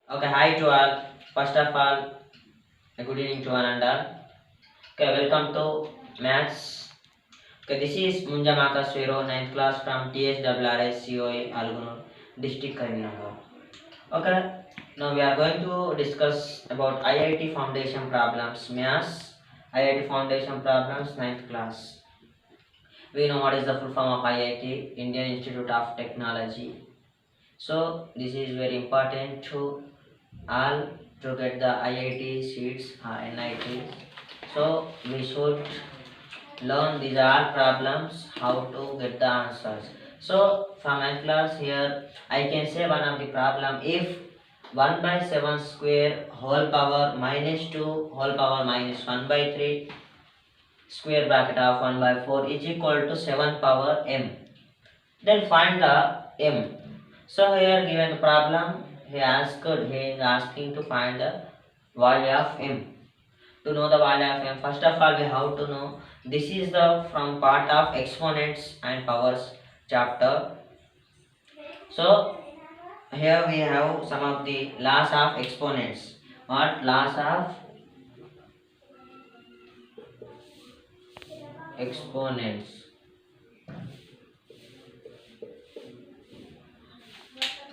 Okay, hi to all. First of all, a good evening to one and all. Okay, welcome to Maths. Okay, this is Munjamaka Swero, 9th class from TSWRS COA Algunur, District Karimnagar. Okay, now we are going to discuss about IIT Foundation problems. Maths, IIT Foundation problems, 9th class. We know what is the full form of IIT, Indian Institute of Technology. So, this is very important to all to get the IIT seats or NIT. So we should learn these all problems how to get the answers. So from my class here I can say one of the problem, if 1 by 7 square whole power minus 2 whole power minus 1 by 3 square bracket of 1 by 4 is equal to 7 power m, then find the m. So here given the problem, he is asking to find the value of m. To know the value of m, first of all we have to know this is the from part of exponents and powers chapter. So here we have some of the laws of exponents. What laws of exponents?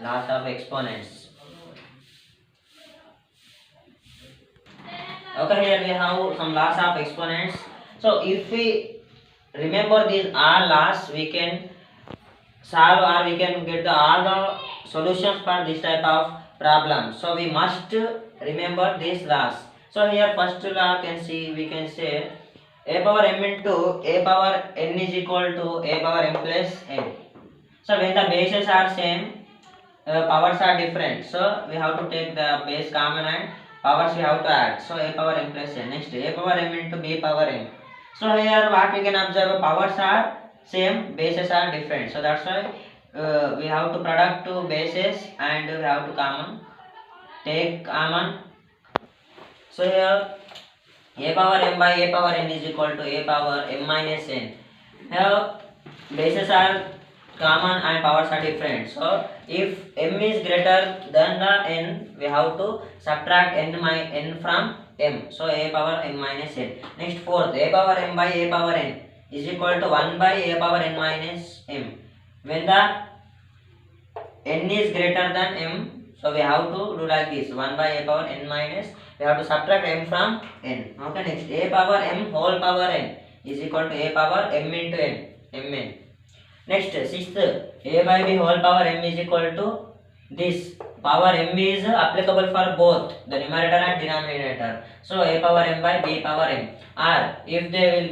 Laws of exponents. Okay, here we have some laws of exponents. So if we remember these all laws, we can solve or we can get all the solutions for this type of problem. So we must remember these laws. So here first law we can say a power m into a power n is equal to a power m plus n. So when the bases are same, powers are different. So we have to take the base common and powers we have to add. So a power m plus n. Next a power m into b power n. So here what we can observe, powers are same, bases are different. So that's why we have to product two bases and we have to take common. So here a power m by a power n is equal to a power m minus n. Here bases are common and powers are different. So if m is greater than the n, we have to subtract n from m. So a power m minus n. Next fourth, a power m by a power n is equal to 1 by a power n minus m. When the n is greater than m, so we have to do like this, 1 by a power n minus, we have to subtract m from n. Okay, next a power m whole power n is equal to a power m into n, mn. Next sixth, a by b whole power m is equal to this. Power m is applicable for both the numerator and denominator. So a power m by b power m. Or if they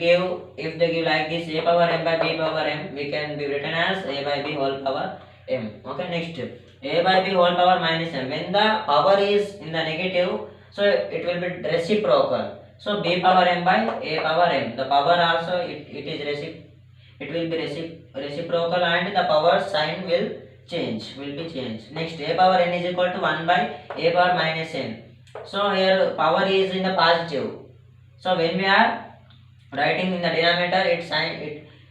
give like this, a power m by b power m, we can be written as a by b whole power m. Okay, next a by b whole power minus m. When the power is in the negative, so it will be reciprocal. So b power m by a power m. The power also it is will be reciprocal and the power sign will be changed. Next a power n is equal to 1 by a power minus n. So here power is in the positive. So when we are writing in the denominator,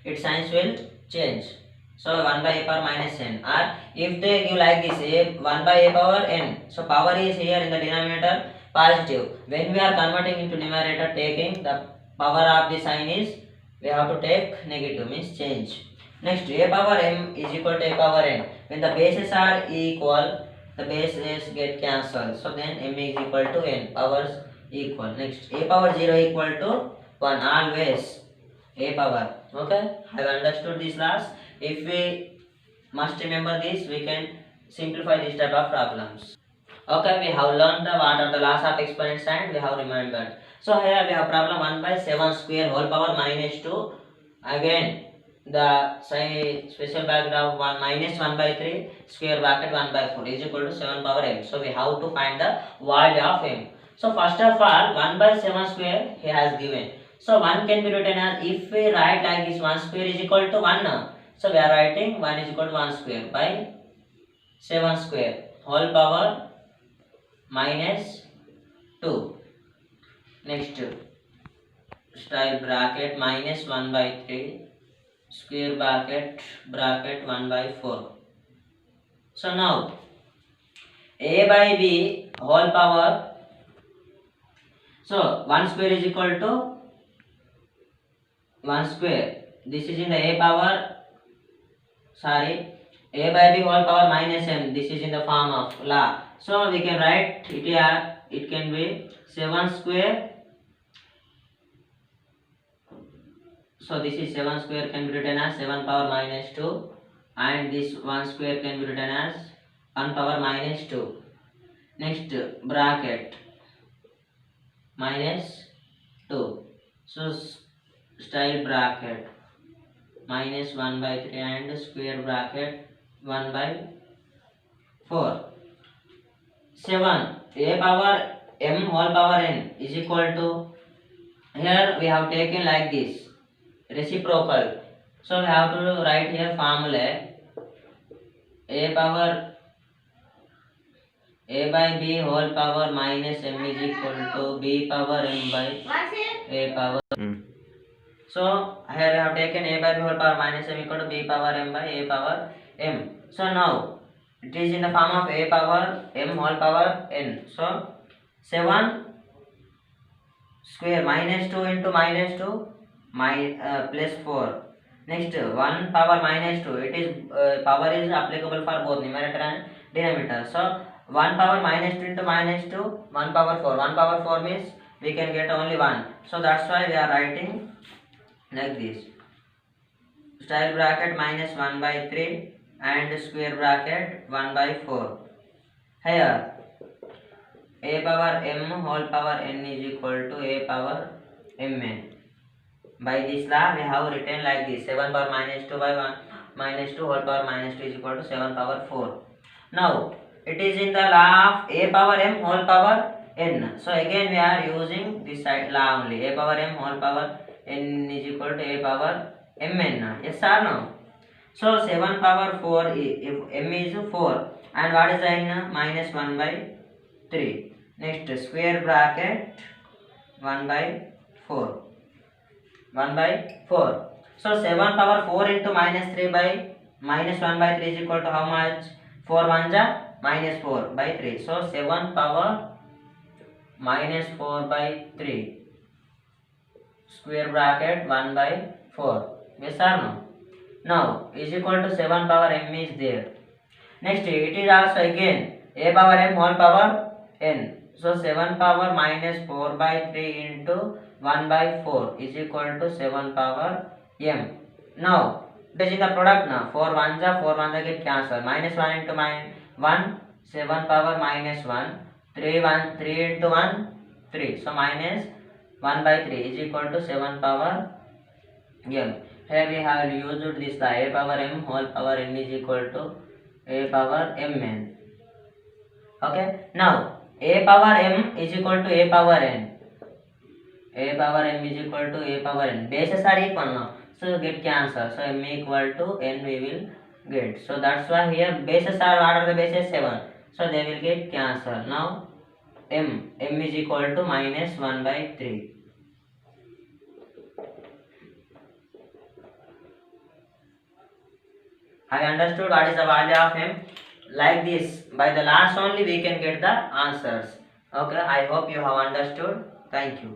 its signs will change. So 1 by a power minus n. Or if they give like this, a 1 by a power n, so power is here in the denominator positive. When we are converting into numerator, taking the power of the sign is, we have to take negative, means change. Next a power m is equal to a power n. When the bases are equal, the bases get cancelled. So then m is equal to n, powers equal. Next a power 0 equal to 1, always a power. Okay, have understood these laws? If we must remember this, we can simplify this type of problems. Okay, we have learned what are the laws of exponents and we have remembered. So here we have problem 1 by 7 square whole power minus 2. Again the special bracket of 1 minus 1 by 3 square bracket 1 by 4 is equal to 7 power m. So we have to find the value of m. So first of all 1 by 7 square he has given. So 1 can be written as, if we write like this, 1 square is equal to 1. So we are writing 1 is equal to 1 square by 7 square whole power minus 2. Next style bracket minus 1 by 3 square bracket 1 by 4. So now a by b whole power. So 1 square is equal to 1 square. This is in the a power, sorry, a by b whole power minus m. This is in the form of law. So we can write it here. It can be 7 square. So this is 7 square can be written as 7 power minus 2, and this 1 square can be written as 1 power minus 2. Next bracket minus 2. So style bracket minus 1 by 3 and square bracket 1 by 4. 7 a power m whole power n is equal to, here we have taken like this reciprocal. So we have to write here formula a power a by b whole power minus m is equal to b power m by a power. So here I have taken a by b whole power minus m equal to b power m by a power m. So now it is in the form of a power m whole power n. So 7 square minus 2 into minus 2 plus 4. Next 1 power minus 2. It is power is applicable for both numerator and denominator. So 1 power minus 2 into minus 2, 1 power 4. 1 power 4 means we can get only 1. So that's why we are writing like this. Style bracket minus 1 by 3 and square bracket 1 by 4. Here a power m whole power n is equal to a power mn. By this law we have written like this: 7 power minus 2 by 1 minus 2 whole power minus 2 is equal to 7 power 4. Now it is in the law of a power m whole power n. So again we are using this law only. A power m whole power n is equal to a power mn. Yes or no? So 7 power 4 if m is 4 and what is the n? Minus 1 by 3. Next square bracket 1 by 4. 1 by 4. So 7 power 4 into minus 3 by minus 1 by 3 is equal to how much? 4 1 ja minus 4 by 3. So 7 power minus 4 by 3 square bracket 1 by 4. Yes or no? Now is equal to 7 power m is there. Next it is also again a power m whole power n. So 7 power minus 4 by 3 into 1 by 4 is equal to 7 power m. Now it is in the product now. 4 1 ja 4 1 ja get cancel. Minus 1 into minus 1, 7 power minus 1, 3 into 1 3. So minus 1 by 3 is equal to 7 power m. Here we have used this law: a power m whole power n is equal to a power mn. Okay. Now a power m is equal to a power n. A power m is equal to a power n. Bases are equal now, so get cancel. So m equal to n we will get. So that's why here bases are, what are the bases? 7. So they will get cancel. Now m is equal to minus 1 by 3. I understood what is the value of m. Like this, by the last only we can get the answers. Okay, I hope you have understood. Thank you.